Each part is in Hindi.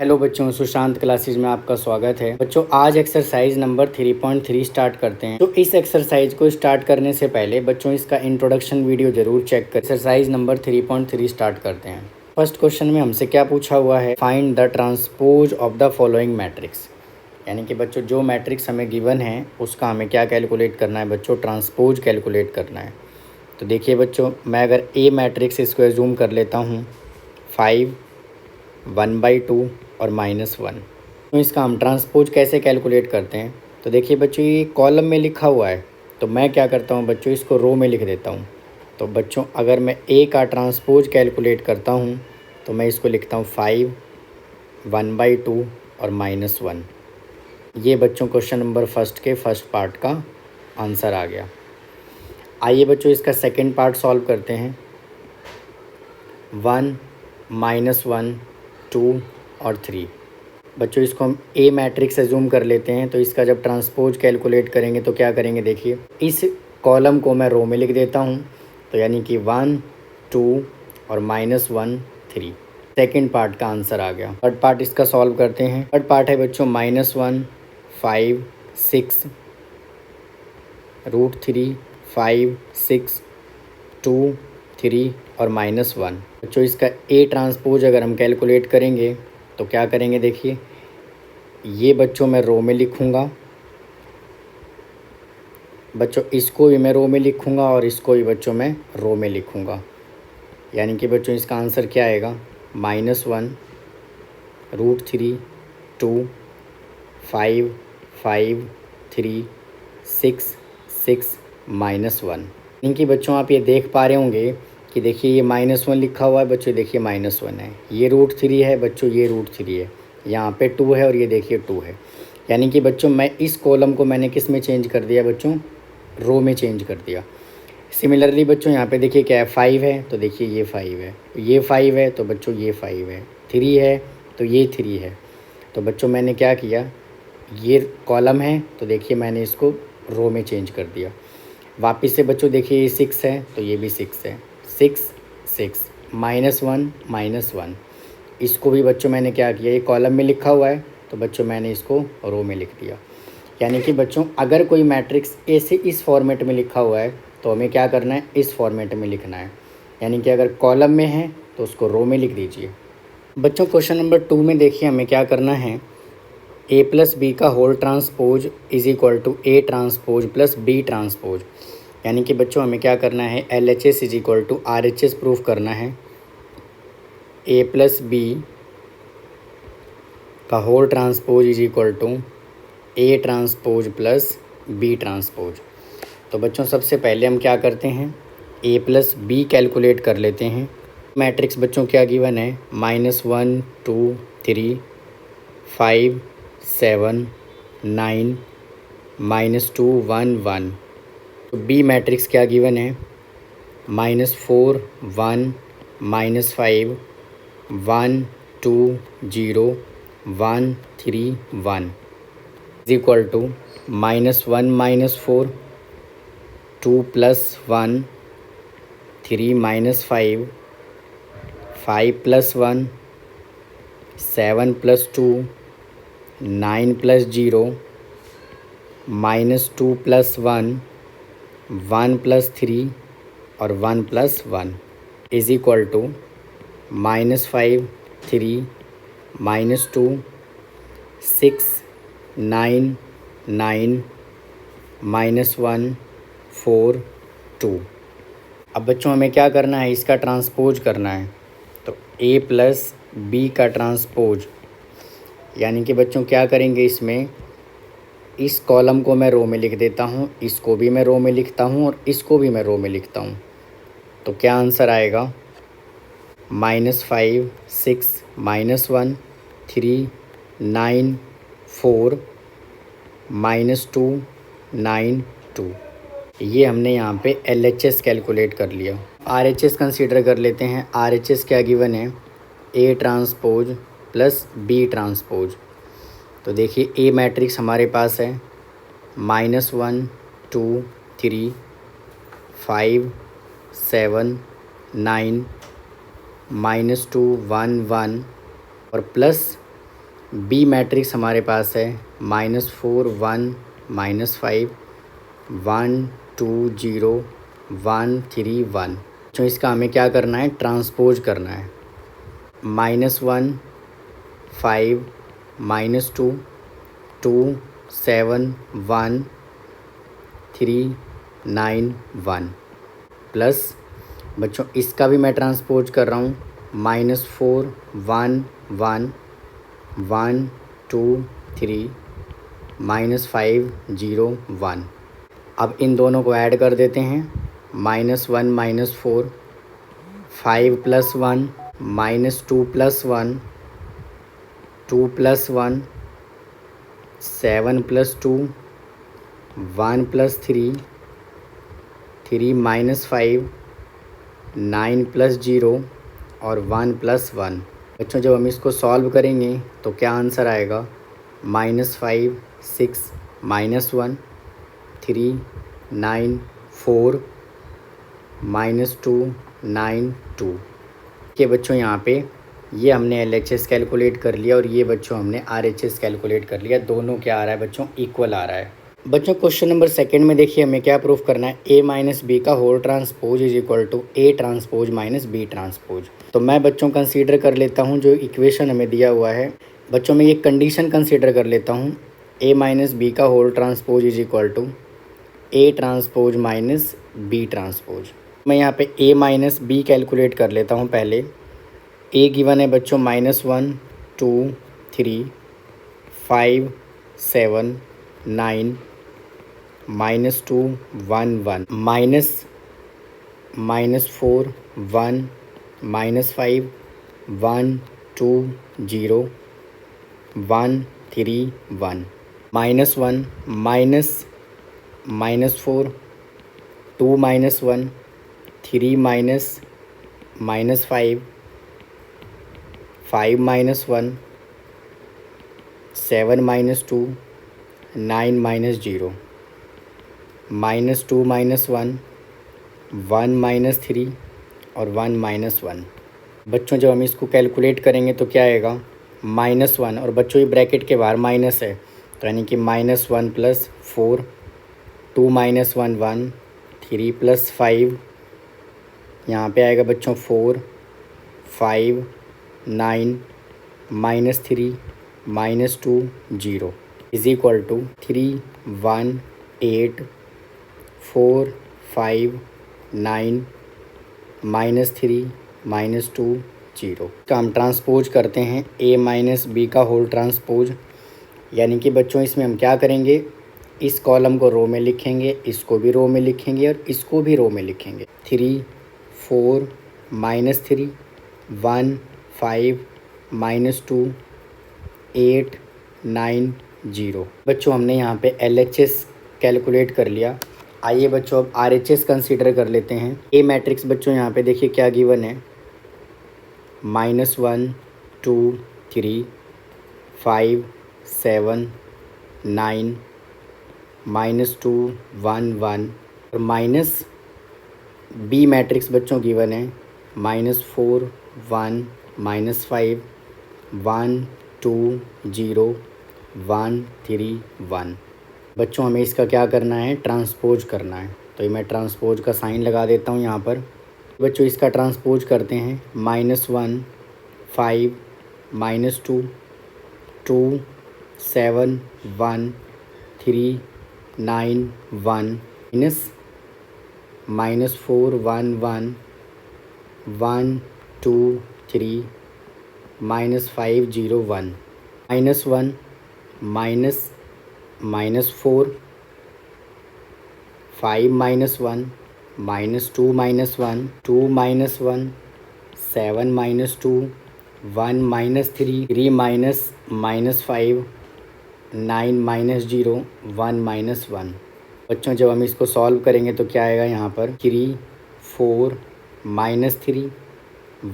हेलो बच्चों, सुशांत क्लासेज में आपका स्वागत है। बच्चों आज एक्सरसाइज नंबर 3.3 स्टार्ट करते हैं। तो इस एक्सरसाइज को स्टार्ट करने से पहले बच्चों इसका इंट्रोडक्शन वीडियो जरूर चेक करें। एक्सरसाइज नंबर 3.3 स्टार्ट करते हैं। फर्स्ट क्वेश्चन में हमसे क्या पूछा हुआ है, find the transpose of the following matrix. यानी कि बच्चों जो मैट्रिक्स हमें गिवन है उसका हमें क्या कैलकुलेट करना है, बच्चों ट्रांसपोज कैलकुलेट करना है। तो देखिए बच्चों, मैं अगर ए मैट्रिक्स इसको एज्यूम कर लेता हूँ 5, 1/2 और -1। तो इसका हम ट्रांसपोज कैसे कैलकुलेट करते हैं। तो देखिए बच्चों, ये कॉलम में लिखा हुआ है तो मैं क्या करता हूँ बच्चों, इसको रो में लिख देता हूँ। तो बच्चों अगर मैं ए का ट्रांसपोज कैलकुलेट करता हूँ तो मैं इसको लिखता हूँ 5, 1/2 और -1। ये बच्चों क्वेश्चन नंबर फर्स्ट के फर्स्ट पार्ट का आंसर आ गया। आइए बच्चों इसका सेकेंड पार्ट सॉल्व करते हैं। 1, -1, 2 और 3। बच्चों इसको हम ए मैट्रिक्स एज्यूम कर लेते हैं। तो इसका जब ट्रांसपोज कैलकुलेट करेंगे तो क्या करेंगे, देखिए इस कॉलम को मैं रो में लिख देता हूँ। तो यानी कि 1, 2 और -1, 3। सेकेंड पार्ट का आंसर आ गया। थर्ड पार्ट इसका सॉल्व करते हैं। थर्ड पार्ट है बच्चों -1, 5, 6, √3, 5, 6, 2, 3 और -1। बच्चों इसका ए ट्रांसपोज अगर हम कैलकुलेट करेंगे तो क्या करेंगे, देखिए ये बच्चों मैं रो में लिखूँगा, बच्चों इसको भी मैं रो में लिखूँगा और इसको भी बच्चों मैं रो में लिखूँगा। यानी कि बच्चों इसका आंसर क्या आएगा, -1, √3, 2, 5, 5, 3, 6, 6, -1। यानी कि बच्चों आप ये देख पा रहे होंगे कि देखिए ये -1 लिखा हुआ है बच्चों, देखिए -1 है, ये √3 है बच्चों, ये √3 है, यहाँ पे 2 है और ये देखिए 2 है। यानी कि बच्चों मैं इस कॉलम को मैंने किस में चेंज कर दिया बच्चों, रो में चेंज कर दिया। सिमिलरली बच्चों यहाँ पे देखिए क्या है, 5 है तो देखिए ये 5 है, ये 5 है तो बच्चों ये 5 है, 3 है तो ये 3 है। तो बच्चों मैंने क्या किया, ये कॉलम है तो देखिए मैंने इसको रो में चेंज कर दिया। वापस से बच्चों देखिए ये 6 है तो ये भी 6 है, 6, 6, -1, -1। इसको भी बच्चों मैंने क्या किया, ये कॉलम में लिखा हुआ है तो बच्चों मैंने इसको रो में लिख दिया। यानी कि बच्चों अगर कोई मैट्रिक्स ऐसे इस फॉर्मेट में लिखा हुआ है तो हमें क्या करना है, इस फॉर्मेट में लिखना है। यानी कि अगर कॉलम में है तो उसको रो में लिख दीजिए। बच्चों क्वेश्चन नंबर 2 में देखिए हमें क्या करना है, a + b का whole transpose = a transpose + b transpose. यानी कि बच्चों हमें क्या करना है, LHS = RHS प्रूफ करना है। a + b का whole transpose = a transpose + b transpose. तो बच्चों सबसे पहले हम क्या करते हैं, a + b कैलकुलेट कर लेते हैं। मैट्रिक्स बच्चों क्या गिवन है, -1, 2, 3, 5, 7, 9, -2, 1, 1। तो बी मैट्रिक्स क्या गिवन है, -4, 1, -5, 1, 2, 0, 1, 3, 1 = -1, -4, 2 + 1, 3 - 5, 5 + 1, 7 + 2, 9 + 0, -2 + 1, 1 + 3 और 1 + 1 = -5, 3, -2, 6, 9, 9, -1, 4, 2। अब बच्चों हमें क्या करना है, इसका ट्रांसपोज करना है। तो a + b का ट्रांसपोज, यानी कि बच्चों क्या करेंगे, इसमें इस कॉलम को मैं रो में लिख देता हूँ, इसको भी मैं रो में लिखता हूँ और इसको भी मैं रो में लिखता हूँ। तो क्या आंसर आएगा, -5, 6, -1, 3, 9, 4, -2, 9, 2। ये हमने यहाँ पे LHS कैलकुलेट कर लिया। RHS कंसीडर कर लेते हैं। RHS क्या गिवन है, A ट्रांसपोज + B ट्रांसपोज। तो देखिए ए मैट्रिक्स हमारे पास है -1, 2, 3, 5, 7, 9, -2, 1, 1 और बी मैट्रिक्स हमारे पास है -4 1 -5 1 2 0 1 3 1। तो इसका हमें क्या करना है, ट्रांसपोज करना है। -1 5 -2 2 7 1 3 9 1 प्लस बच्चों इसका भी मैं ट्रांसपोज कर रहा हूँ -4 1 1 1 2 3 -5 0 1। अब इन दोनों को ऐड कर देते हैं, -1 -4 5 + 1 -2 + 1 2 + 1 7 + 2 1 + 3 3 -5 9 + 0 और 1 + 1। बच्चों जब हम इसको सॉल्व करेंगे तो क्या आंसर आएगा, -5 6 -1 3 9 4 -2 9 2 के बच्चों यहाँ पे ये हमने LHS कैलकुलेट कर लिया और ये बच्चों हमने RHS कैलकुलेट कर लिया। दोनों क्या आ रहा है बच्चों, इक्वल आ रहा है। बच्चों क्वेश्चन नंबर सेकंड में देखिए हमें क्या प्रूफ करना है, A - B का whole transpose is equal to A transpose minus B transpose. तो मैं बच्चों कंसीडर कर लेता हूँ जो इक्वेशन हमें दिया हुआ है, बच्चों में ये कंडीशन कंसीडर कर लेता हूँ, A - B का whole transpose is equal to A transpose minus B transpose. मैं यहाँ पे A - B कैलकुलेट कर लेता हूँ पहले। A गिवन है बच्चों -1 2 3 5 7 9 -2 1 1 -4 1 -5 1 2 0 1 3 1 -1 -4 2 -1 3 -5 5 -1 7 -2 9 -0 -2 -1 1 -3 और 1 -1। बच्चों जब हम इसको कैलकुलेट करेंगे तो क्या आएगा, -1 और बच्चों ये ब्रैकेट के बाहर माइनस है तो यानी कि -1 + 4 2 -1 1 3 + 5 यहाँ पे आएगा बच्चों 4 5 9 -3 -2 0 इज इक्वल टू 3 1 8 4 5 9 -3 -2 0 का हम ट्रांसपोज करते हैं A - B का होल ट्रांसपोज। यानी कि बच्चों इसमें हम क्या करेंगे, इस कॉलम को रो में लिखेंगे, इसको भी रो में लिखेंगे और इसको भी रो में लिखेंगे। 3 4 -3 1 5 -2 8 9 0। बच्चों हमने यहाँ पे LHS कैलकुलेट कर लिया। आइए बच्चों अब RHS कंसीडर कर लेते हैं। A मैट्रिक्स बच्चों यहाँ पे देखिए क्या गिवन है, -1 2 3 5 7 9 -2 1 1 और B मैट्रिक्स बच्चों गिवन है -4 1 -5 1 2 0 1 3 1। बच्चों हमें इसका क्या करना है, ट्रांसपोज करना है। तो ये मैं ट्रांसपोज का साइन लगा देता हूँ यहाँ पर। बच्चों इसका ट्रांसपोज करते हैं, -1 5 -2 2 7 1 3 9 1 -4 1 1 1 2 3 -5 0 1 -1 -4 5 -1 -2 -1 2 -1 7 -2 1 -3 3 -5 9 -0 1 -1। बच्चों जब हम इसको सॉल्व करेंगे तो क्या आएगा यहाँ पर, 3 4 -3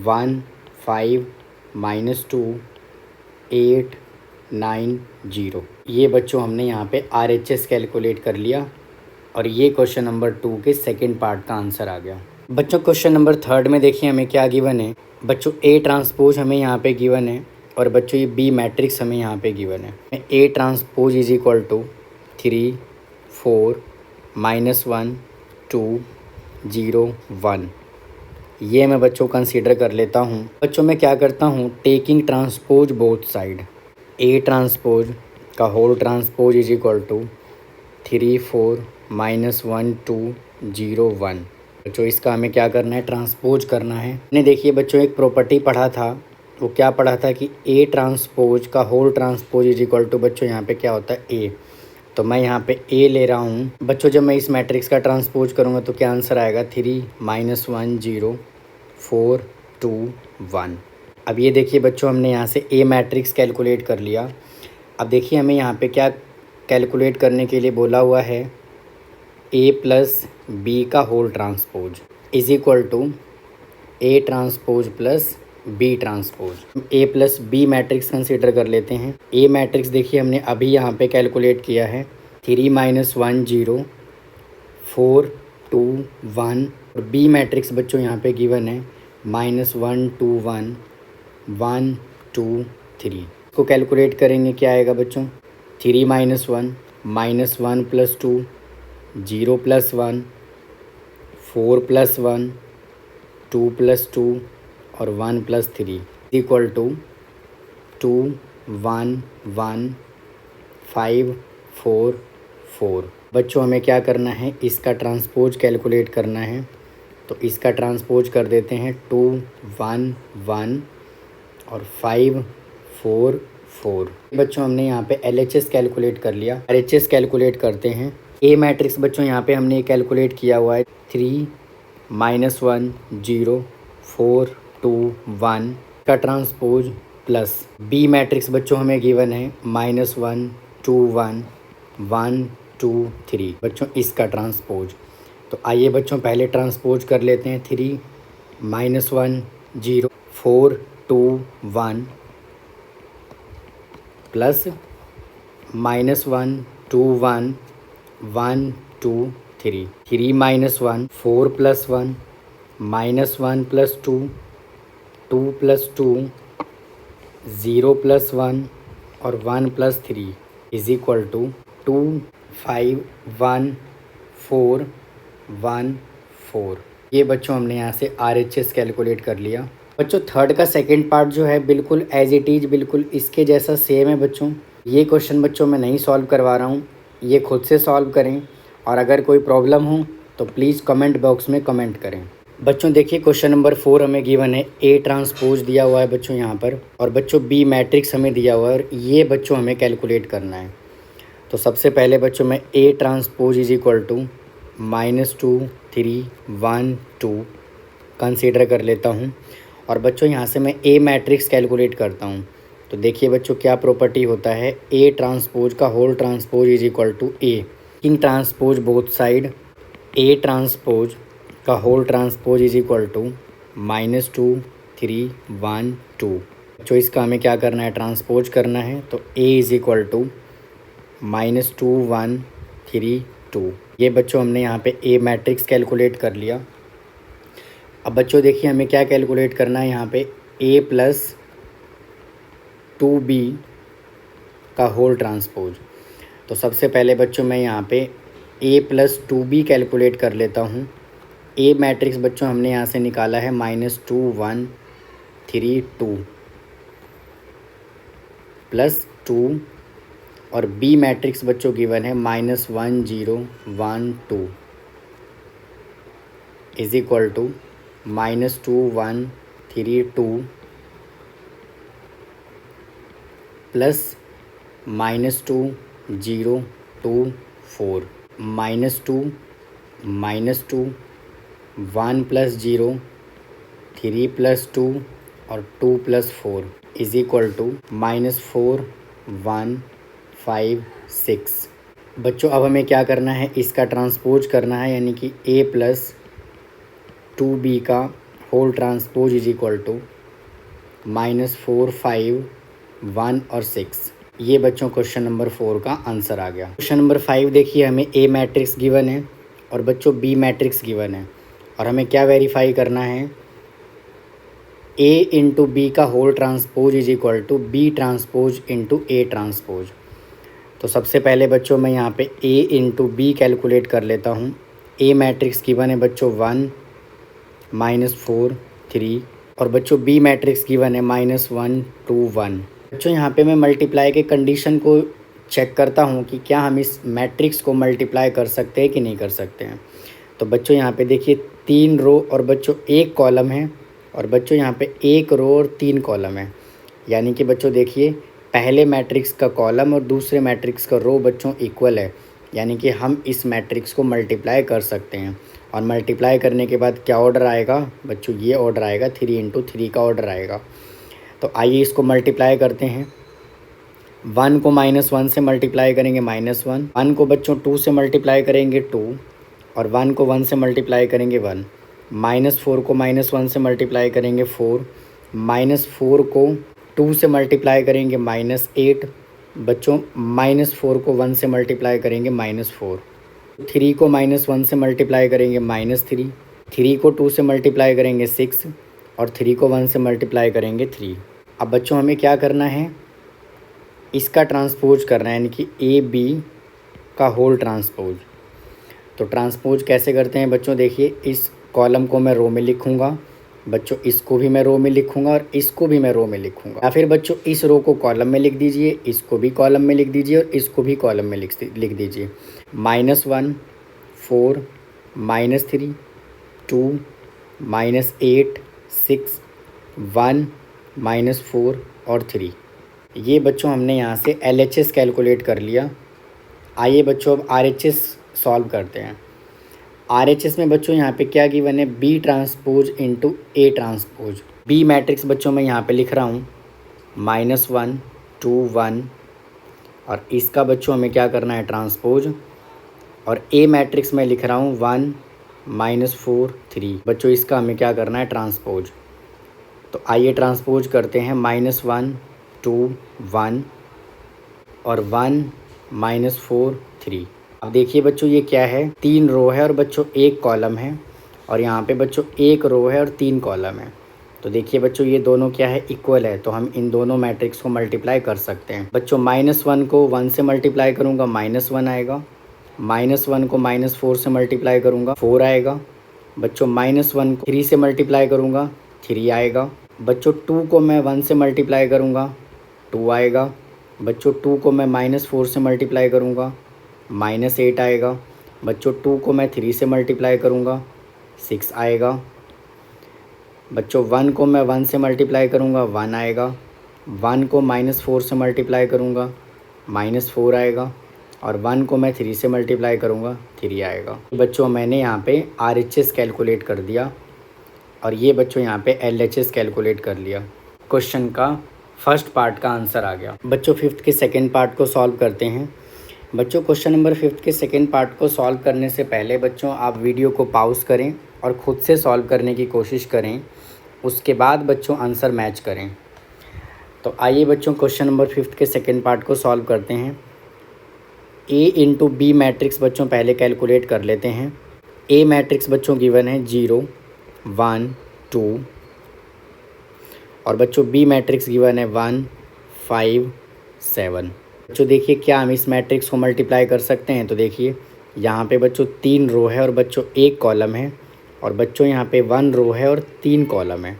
1 5 -2 8 9 0। ये बच्चों हमने यहाँ पे RHS कैलकुलेट कर लिया और ये क्वेश्चन नंबर 2 के सेकंड पार्ट का आंसर आ गया। बच्चों क्वेश्चन नंबर 3 में देखिए हमें क्या गिवन है, बच्चों A ट्रांसपोज हमें यहाँ पे गिवन है और बच्चों ये बी मैट्रिक्स हमें यहाँ पे गिवन है। ए ट्रांसपोज इज इक्वल टू 3 4 -1 2 0 1। ये मैं बच्चों कंसीडर कर लेता हूँ। बच्चों मैं क्या करता हूँ, taking transpose both side, A transpose का whole transpose is equal to 3 4 -1 2 0 1। बच्चों इसका हमें क्या करना है, ट्रांसपोज करना है। मैंने देखिए बच्चों एक प्रॉपर्टी पढ़ा था, वो क्या पढ़ा था कि ए ट्रांसपोज का whole transpose is equal to बच्चों यहाँ पे क्या होता है ए। तो मैं यहाँ पे ए ले रहा हूँ बच्चों। जब मैं इस मैट्रिक्स का ट्रांसपोज करूँगा तो क्या आंसर आएगा, 3 -1 0 4 2 1। अब ये देखिए बच्चों हमने यहाँ से ए मैट्रिक्स कैलकुलेट कर लिया। अब देखिए हमें यहाँ पे क्या कैलकुलेट करने के लिए बोला हुआ है, ए प्लस बी का whole transpose is equal to a transpose plus b transpose. A plus b matrix consider कर लेते हैं। ए मैट्रिक्स देखिए हमने अभी यहाँ पे कैलकुलेट किया है, 3 -1 0 4 2 1। और बी मैट्रिक्स बच्चों यहाँ पे गिवन है -1 2 1 1 2 3। इसको कैलकुलेट करेंगे क्या आएगा बच्चों, 3 -1 -1 + 2 0 + 1 4 + 1 2 + 2 और 1 + 3 इक्वल टू 2 1 1 5 4 4। बच्चों हमें क्या करना है, इसका ट्रांसपोज कैलकुलेट करना है। तो इसका ट्रांसपोज कर देते हैं 2 1 1 और 5 4 4। बच्चों हमने यहाँ पे LHS कैलकुलेट कर लिया। LHS कैलकुलेट करते हैं। ए मैट्रिक्स बच्चों यहाँ पे हमने कैलकुलेट किया हुआ है, 3 -1 0 4 2 1 का ट्रांसपोज प्लस बी मैट्रिक्स बच्चों हमें गिवन है -1 2 1 1 2 3। बच्चों इसका ट्रांसपोज, तो आइए बच्चों पहले ट्रांसपोज कर लेते हैं। 3 -1 0 4 2 1 प्लस -1 2 1 1 2 3 3 -1 4 + 1 -1 + 2 2 + 2 0 + 1 और 1 + 3 इज इक्वल टू 2 5 1 4 1 4। ये बच्चों हमने यहाँ से RHS कैलकुलेट कर लिया। बच्चों थर्ड का सेकंड पार्ट जो है बिल्कुल एज इट इज़ बिल्कुल इसके जैसा सेम है बच्चों। ये क्वेश्चन बच्चों मैं नहीं सॉल्व करवा रहा हूँ, ये खुद से सॉल्व करें। और अगर कोई प्रॉब्लम हो तो प्लीज़ कमेंट बॉक्स में कमेंट करें। बच्चों देखिए क्वेश्चन नंबर 4 हमें गिवन है, ए ट्रांसपोज दिया हुआ है बच्चों यहाँ पर, और बच्चों बी मैट्रिक्स हमें दिया हुआ है और ये बच्चों हमें कैलकुलेट करना है। तो सबसे पहले बच्चों मैं a transpose is equal to -2 3 1 2 consider कर लेता हूँ। और बच्चों यहाँ से मैं ए मैट्रिक्स कैलकुलेट करता हूँ। तो देखिए बच्चों क्या प्रॉपर्टी होता है, ए ट्रांसपोज का whole transpose is equal to A in transpose both side, A transpose का whole transpose is equal to -2 3 1 2। बच्चों इसका हमें क्या करना है, ट्रांसपोज करना है। तो ए इज इक्वल टू -2 1 3 2। ये बच्चों हमने यहाँ पे ए मैट्रिक्स कैलकुलेट कर लिया। अब बच्चों देखिए हमें क्या कैलकुलेट करना है यहाँ पे, ए प्लस 2b का होल ट्रांसपोज। तो सबसे पहले बच्चों मैं यहाँ पे a प्लस 2b कैलकुलेट कर लेता हूँ। ए मैट्रिक्स बच्चों हमने यहाँ से निकाला है -2 1 3 2 प्लस 2 और बी मैट्रिक्स बच्चों गिवन है -1 0 1 2 इज इक्वल टू -2 1 3 2 प्लस -2 0 2 4 -2 -2 1 + 0 3 + 2 और 2 + 4 इज इक्वल टू -4 1 5 6। बच्चों अब हमें क्या करना है, इसका ट्रांसपोज करना है, यानी कि a प्लस 2b का whole transpose is equal to -4 5 1 और 6। ये बच्चों क्वेश्चन नंबर 4 का आंसर आ गया। क्वेश्चन नंबर 5 देखिए हमें ए मैट्रिक्स गिवन है और बच्चों बी मैट्रिक्स गिवन है, और हमें क्या वेरीफाई करना है, ए इंटू बी का whole transpose is equal to b transpose into a transpose. तो सबसे पहले बच्चों मैं यहाँ पे ए इंटू बी कैलकुलेट कर लेता हूँ। ए मैट्रिक्स गिवन है बच्चों 1 -4 3, और बच्चों बी मैट्रिक्स गिवन है -1 2 1। बच्चों यहाँ पे मैं मल्टीप्लाई के कंडीशन को चेक करता हूँ कि क्या हम इस मैट्रिक्स को मल्टीप्लाई कर सकते हैं कि नहीं कर सकते हैं। तो बच्चों यहाँ पे देखिए 3 रो और बच्चों 1 कॉलम है, और बच्चों यहाँ पे 1 रो और 3 कॉलम है। यानी कि बच्चों देखिए पहले मैट्रिक्स का कॉलम और दूसरे मैट्रिक्स का रो बच्चों इक्वल है, यानी कि हम इस मैट्रिक्स को मल्टीप्लाई कर सकते हैं। और मल्टीप्लाई करने के बाद क्या ऑर्डर आएगा बच्चों, ये ऑर्डर आएगा 3 इंटू 3 का ऑर्डर आएगा। तो आइए इसको मल्टीप्लाई करते हैं। 1 को -1 से मल्टीप्लाई करेंगे -1, 1 को बच्चों 2 से मल्टीप्लाई करेंगे 2, और 1 को 1 से मल्टीप्लाई करेंगे 1। -4 को -1 से मल्टीप्लाई करेंगे 4, -4 को 2 से मल्टीप्लाई करेंगे -8, बच्चों -4 को 1 से मल्टीप्लाई करेंगे -4। 3 को -1 से मल्टीप्लाई करेंगे -3, 3 को 2 से मल्टीप्लाई करेंगे 6, और 3 को 1 से मल्टीप्लाई करेंगे 3। अब बच्चों हमें क्या करना है, इसका ट्रांसपोज करना है, यानी कि ए बी का होल ट्रांसपोज। तो ट्रांसपोज कैसे करते हैं बच्चों, देखिए इस कॉलम को मैं रो में लिखूंगा, बच्चों इसको भी मैं रो में लिखूंगा और इसको भी मैं रो में लिखूंगा। या फिर बच्चों इस रो को कॉलम में लिख दीजिए, इसको भी कॉलम में लिख दीजिए और इसको भी कॉलम में लिख दीजिए। -1 4 -3 2 -8 6 1 -4 और 3। ये बच्चों हमने यहाँ से LHS कैलकुलेट कर लिया। आइए बच्चों अब RHS सॉल्व करते हैं। RHS में बच्चों यहाँ पे क्या गिवन है, B transpose into A transpose. B matrix बच्चों मैं यहाँ पे लिख रहा हूँ -1 2 1, और इसका बच्चों हमें क्या करना है ट्रांसपोज, और A मैट्रिक्स में लिख रहा हूँ 1 -4 3, बच्चों इसका हमें क्या करना है ट्रांसपोज। तो आइए ट्रांसपोज करते हैं, -1 2 1 और 1 -4 3। अब देखिए बच्चों ये क्या है, 3 रो है और बच्चों 1 कॉलम है, और यहाँ पे बच्चों 1 रो है और 3 कॉलम है। तो देखिए बच्चों ये दोनों क्या है, इक्वल है, तो हम इन दोनों मैट्रिक्स को मल्टीप्लाई कर सकते हैं। बच्चों -1 को 1 से मल्टीप्लाई करूँगा -1 आएगा, -1 को -4 से मल्टीप्लाई करूँगा 4 आएगा, बच्चों -1 को 3 से मल्टीप्लाई करूँगा 3 आएगा, बच्चों 2 को मैं 1 से मल्टीप्लाई करूँगा 2 आएगा, बच्चों 2 को मैं -4 से मल्टीप्लाई करूँगा -8 आएगा, बच्चों 2 को मैं 3 से मल्टीप्लाई करूँगा 6 आएगा, बच्चों 1 को मैं 1 से मल्टीप्लाई करूँगा 1 आएगा, 1 को -4 से मल्टीप्लाई करूँगा -4 आएगा, और 1 को मैं 3 से मल्टीप्लाई करूँगा 3 आएगा। बच्चों मैंने यहाँ पे RHS कैलकुलेट कर दिया, और ये बच्चों यहाँ पे LHS कैलकुलेट कर लिया। क्वेश्चन का फर्स्ट पार्ट का आंसर आ गया। बच्चों 5th के सेकेंड पार्ट को सॉल्व करते हैं। बच्चों क्वेश्चन नंबर 5th के सेकेंड पार्ट को सॉल्व करने से पहले बच्चों आप वीडियो को पॉज करें और ख़ुद से सॉल्व करने की कोशिश करें, उसके बाद बच्चों आंसर मैच करें। तो आइए बच्चों क्वेश्चन नंबर 5th के सेकेंड पार्ट को सॉल्व करते हैं। A इंटू बी मैट्रिक्स बच्चों पहले कैलकुलेट कर लेते हैं। A मैट्रिक्स बच्चों गिवन है 0 1 2, और बच्चों B मैट्रिक्स गिवन है 1 5 7। बच्चों देखिए क्या हम इस मैट्रिक्स को मल्टीप्लाई कर सकते हैं। तो देखिए यहाँ पे बच्चों 3 रो है और बच्चों 1 कॉलम है, और बच्चों यहाँ पे 1 रो है और 3 कॉलम है।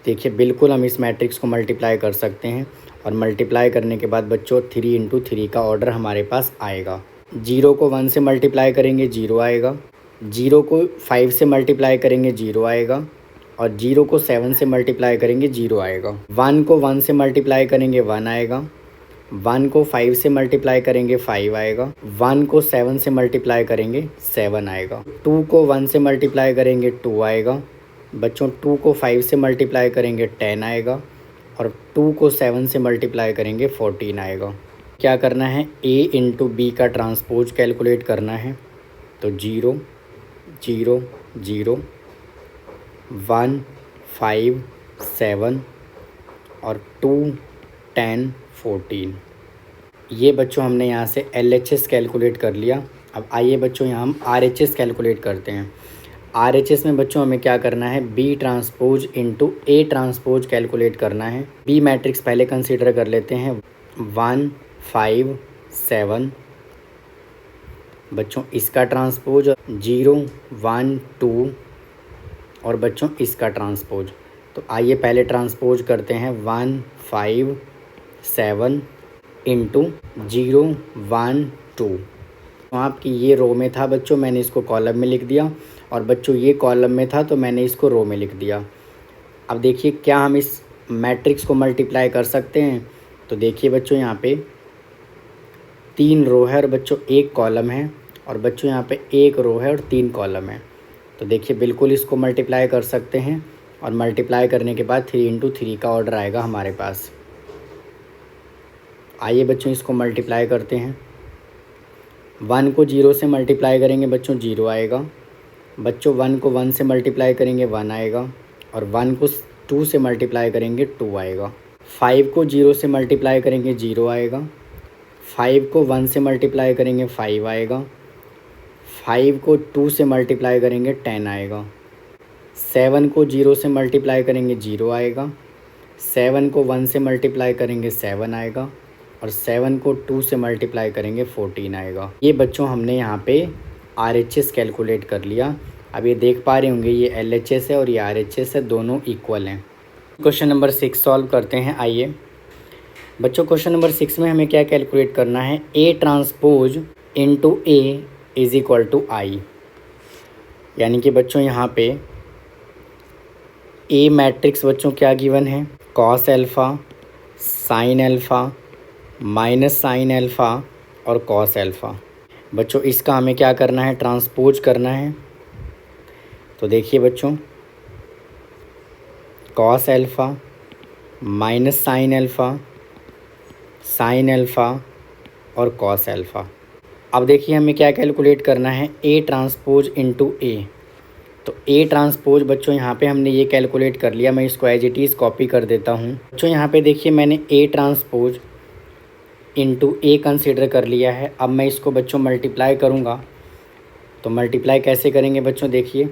देखिए बिल्कुल हम इस मैट्रिक्स को मल्टीप्लाई कर सकते हैं, और मल्टीप्लाई करने के बाद बच्चों 3 इंटू 3 का ऑर्डर हमारे पास आएगा। 0 को 1 से मल्टीप्लाई करेंगे 0 आएगा, 0 को 5 से मल्टीप्लाई करेंगे 0 आएगा, और 0 को 7 से मल्टीप्लाई करेंगे 0 आएगा। 1 को 1 से मल्टीप्लाई करेंगे 1 आएगा, 1 को 5 से मल्टीप्लाई करेंगे 5 आएगा, 1 को 7 से मल्टीप्लाई करेंगे 7 आएगा। 2 को 1 से मल्टीप्लाई करेंगे 2 आएगा, बच्चों 2 को 5 से मल्टीप्लाई करेंगे 10 आएगा, और 2 को 7 से मल्टीप्लाई करेंगे 14 आएगा। क्या करना है, A इंटू बी का ट्रांसपोज कैलकुलेट करना है। तो 0 0 0 1 5 7 और 2 10 14। ये बच्चों हमने यहाँ से LHS कैलकुलेट कर लिया। अब आइए बच्चों यहाँ हम RHS कैलकुलेट करते हैं। RHS में बच्चों हमें क्या करना है, B transpose into A transpose calculate करना है। B मैट्रिक्स पहले कंसीडर कर लेते हैं, 1 5 7 बच्चों इसका ट्रांसपोज, 0 1 2 और बच्चों इसका ट्रांसपोज। तो आइए पहले ट्रांसपोज करते हैं, 1 5 7 इंटू 0 1 2। तो आपकी ये रो में था बच्चों, मैंने इसको कॉलम में लिख दिया, और बच्चों ये कॉलम में था तो मैंने इसको रो में लिख दिया। अब देखिए क्या हम इस मैट्रिक्स को मल्टीप्लाई कर सकते हैं। तो देखिए बच्चों यहाँ पे 3 रो है और बच्चों 1 कॉलम है, और बच्चों यहाँ पे 1 रो है और 3 कॉलम है। तो देखिए बिल्कुल इसको मल्टीप्लाई कर सकते हैं, और मल्टीप्लाई करने के बाद 3 इंटू 3 का ऑर्डर आएगा हमारे पास। आइए बच्चों इसको मल्टीप्लाई करते हैं। 1 को 0 से मल्टीप्लाई करेंगे बच्चों 0 आएगा, बच्चों 1 को 1 से मल्टीप्लाई करेंगे 1 आएगा, और 1 को 2 से मल्टीप्लाई करेंगे 2 आएगा। 5 को 0 से मल्टीप्लाई करेंगे 0 आएगा, 5 को 1 से मल्टीप्लाई करेंगे 5 आएगा, 5 को 2 से मल्टीप्लाई करेंगे 10 आएगा। 7 को 0 से मल्टीप्लाई करेंगे 0 आएगा, 7 को 1 से मल्टीप्लाई करेंगे 7 आएगा, और 7 को 2 से मल्टीप्लाई करेंगे 14 आएगा। ये बच्चों हमने यहाँ पे RHS कैलकुलेट कर लिया। अब ये देख पा रहे होंगे ये LHS है और ये RHS है, दोनों इक्वल हैं। क्वेश्चन नंबर 6 सॉल्व करते हैं। आइए बच्चों क्वेश्चन नंबर 6 में हमें क्या कैलकुलेट करना है, A transpose into A is equal to I। यानी कि बच्चों यहाँ पे A मैट्रिक्स बच्चों क्या गिवन है, cos alpha, sine alpha, minus sine alpha और कॉस एल्फ़ा। बच्चों इसका हमें क्या करना है, ट्रांसपोज करना है। तो देखिए बच्चों cos alpha minus sine alpha, sine alpha और कॉस एल्फ़ा। अब देखिए हमें क्या कैलकुलेट करना है, A ट्रांसपोज इंटू A। तो A ट्रांसपोज बच्चों यहाँ पे हमने ये कैलकुलेट कर लिया। मैं इसको एज इट इज़ कॉपी कर देता हूँ। बच्चों यहाँ पे देखिए मैंने A transpose into A consider कर लिया है। अब मैं इसको बच्चों मल्टीप्लाई करूँगा। तो मल्टीप्लाई कैसे करेंगे बच्चों, देखिए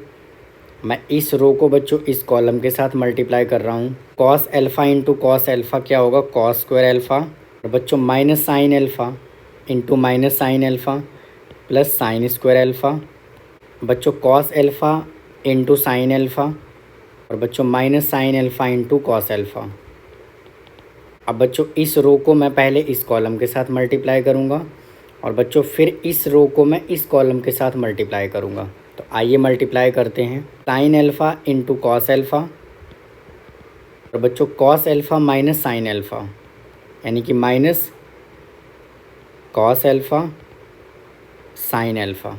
मैं इस रो को बच्चों इस कॉलम के साथ मल्टीप्लाई कर रहा हूँ। Cos alpha into cos alpha क्या होगा, कॉस स्क्वायर एल्फ़ा, और बच्चों minus sine alpha into minus sine alpha plus sine square alpha, बच्चों cos alpha into sine alpha, और बच्चों minus sine alpha into cos alpha. अब बच्चों इस रो को मैं पहले इस कॉलम के साथ मल्टीप्लाई करूँगा, और बच्चों फिर इस रो को मैं इस कॉलम के साथ मल्टीप्लाई करूँगा। तो आइए मल्टीप्लाई करते हैं, sine alpha into cos alpha, और बच्चों cos alpha minus sine alpha, यानी कि minus cos alpha sine alpha.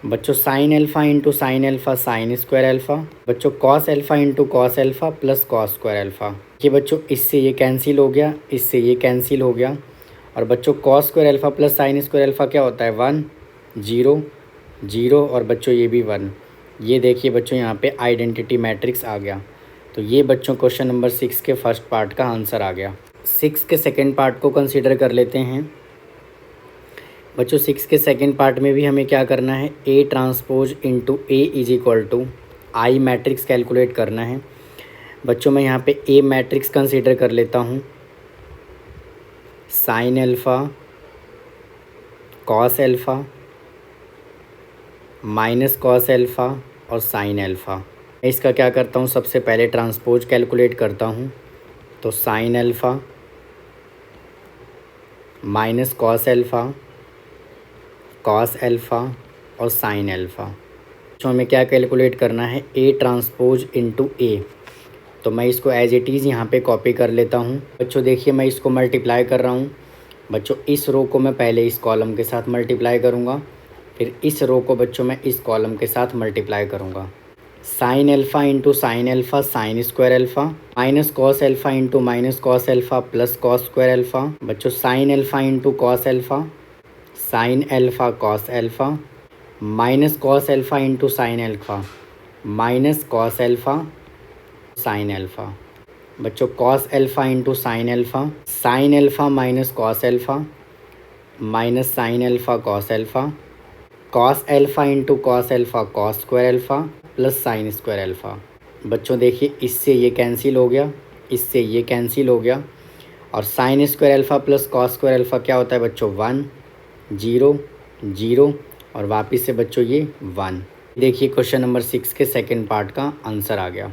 बच्चों sine alpha into sine alpha sine square alpha, बच्चों cos alpha into cos alpha plus cos square alpha. कि बच्चों इससे ये कैंसिल हो गया, इससे ये कैंसिल हो गया, और बच्चों cos square alpha plus sine square alpha क्या होता है, 1 0 0, और बच्चों ये भी 1। ये देखिए बच्चों यहाँ पे आइडेंटिटी मैट्रिक्स आ गया। तो ये बच्चों क्वेश्चन नंबर 6 के फर्स्ट पार्ट का आंसर आ गया। 6 के सेकेंड पार्ट को कंसिडर कर लेते हैं। बच्चों 6 के सेकेंड पार्ट में भी हमें क्या करना है, A transpose into A is equal to I matrix calculate करना है। बच्चों मैं यहाँ पे A मैट्रिक्स कंसीडर कर लेता हूँ, sign alpha, cos alpha, minus cos alpha और साइन एल्फ़ा। मैं इसका क्या करता हूँ, सबसे पहले ट्रांसपोज कैलकुलेट करता हूँ। तो sign alpha minus cos alpha, cos alpha और साइन एल्फ़ा। तो हमें क्या कैलकुलेट करना है, A ट्रांसपोज इंटू A। तो मैं इसको एज इट इज़ यहाँ पे कॉपी कर लेता हूँ। बच्चों देखिए मैं इसको मल्टीप्लाई कर रहा हूँ। बच्चों इस रो को मैं पहले इस कॉलम के साथ मल्टीप्लाई करूँगा, फिर इस रो को बच्चों मैं इस कॉलम के साथ मल्टीप्लाई करूँगा। Sine alpha into sine alpha sine square alpha, minus cos alpha into minus cos alpha plus cos square alpha. बच्चों sine alpha into cos alpha, sine alpha cos alpha, minus cos alpha into sine alpha, minus cos alpha sine alpha. बच्चों cos alpha into sine alpha, sine alpha minus cos alpha, minus sine alpha cos alpha, cos alpha into cos alpha cos square alpha plus sine square alpha. बच्चों देखिए इससे ये कैंसिल हो गया, इससे ये कैंसिल हो गया, और sign square alpha plus cos square alpha क्या होता है बच्चों 1 0 0, और वापस से बच्चों ये 1। देखिए क्वेश्चन नंबर 6 के सेकंड पार्ट का आंसर आ गया।